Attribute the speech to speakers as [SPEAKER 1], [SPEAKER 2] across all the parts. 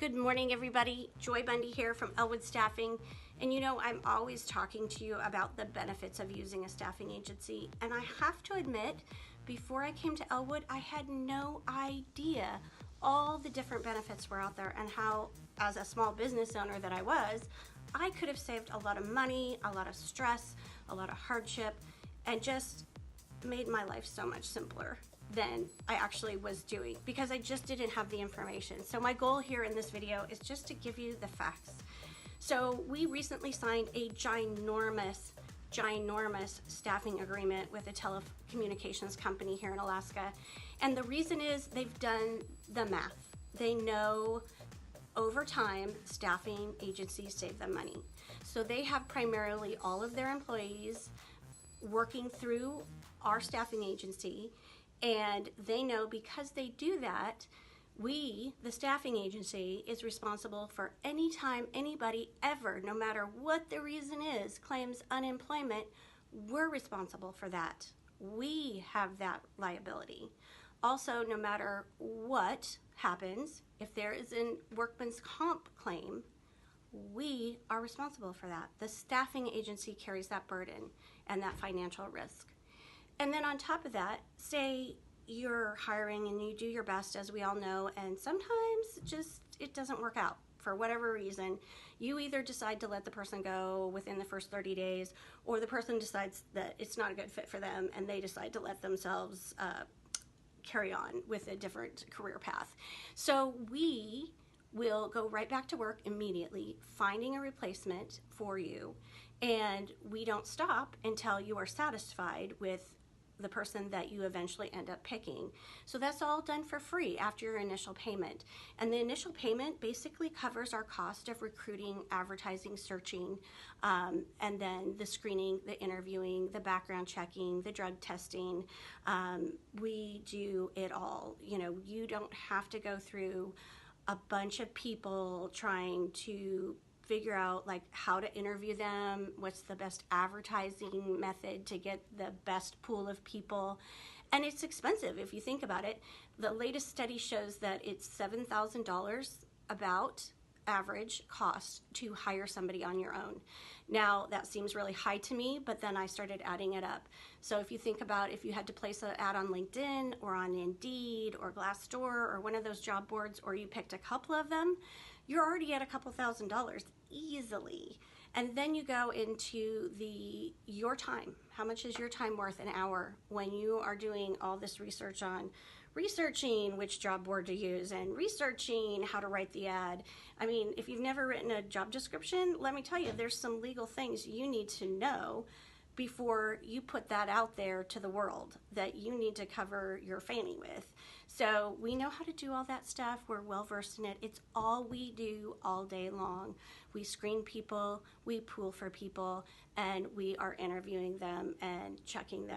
[SPEAKER 1] Good morning, everybody. Joy Bundy here from Elwood Staffing. And you know, I'm always talking to you about the benefits of using a staffing agency. And I have to admit, before I came to Elwood, I had no idea all the different benefits were out there and how, as a small business owner that I was, I could have saved a lot of money, a lot of stress, a lot of hardship, and just made my life so much simpler than I actually was doing because I just didn't have the information. So my goal here in this video is just to give you the facts. So we recently signed a ginormous staffing agreement with a telecommunications company here in Alaska. And the reason is they've done the math. They know over time, staffing agencies save them money. So they have primarily all of their employees working through our staffing agency, and they know because they do that, we, the staffing agency, is responsible for any time anybody ever, no matter what the reason is, claims unemployment, we're responsible for that. We have that liability. Also, no matter what happens, if there is a workman's comp claim, we are responsible for that. The staffing agency carries that burden and that financial risk. And then on top of that, say you're hiring and you do your best, as we all know, and sometimes just it doesn't work out for whatever reason. You either decide to let the person go within the first 30 days, or the person decides that it's not a good fit for them and they decide to let themselves carry on with a different career path. So we will go right back to work immediately, finding a replacement for you, and we don't stop until you are satisfied with the person that you eventually end up picking. So that's all done for free after your initial payment. And the initial payment basically covers our cost of recruiting, advertising, searching, and then the screening, the interviewing, the background checking, the drug testing. We do it all. You know, you don't have to go through a bunch of people trying to figure out like how to interview them, what's the best advertising method to get the best pool of people. And it's expensive if you think about it. The latest study shows that it's $7,000 about average cost to hire somebody on your own. Now that seems really high to me, but then I started adding it up. So if you think about if you had to place an ad on LinkedIn or on Indeed or Glassdoor or one of those job boards, or you picked a couple of them, you're already at a couple $1,000s easily. And then you go into your time. How much is your time worth an hour when you are doing all this research on researching which job board to use and researching how to write the ad? I mean, if you've never written a job description, let me tell you, there's some legal things you need to know before you put that out there to the world that you need to cover your fanny with. So we know how to do all that stuff. We're well versed in it. It's all we do all day long. We screen people, we pool for people, and we are interviewing them and checking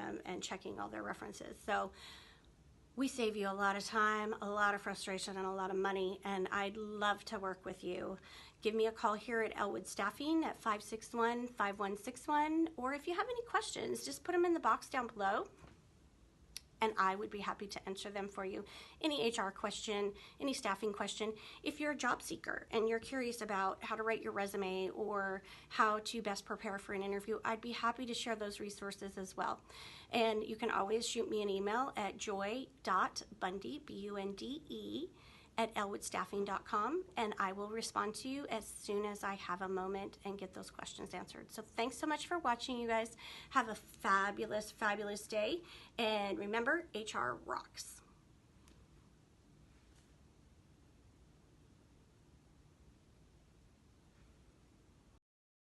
[SPEAKER 1] all their references. So we save you a lot of time, a lot of frustration, and a lot of money, and I'd love to work with you. Give me a call here at Elwood Staffing at 561-5161, or if you have any questions, just put them in the box down below, and I would be happy to answer them for you. Any HR question, any staffing question. If you're a job seeker and you're curious about how to write your resume or how to best prepare for an interview, I'd be happy to share those resources as well. And you can always shoot me an email at joy.bundy, B-U-N-D-E, at elwoodstaffing.com, and I will respond to you as soon as I have a moment and get those questions answered. So thanks so much for watching, you guys. Have a fabulous, fabulous day, and remember, HR rocks.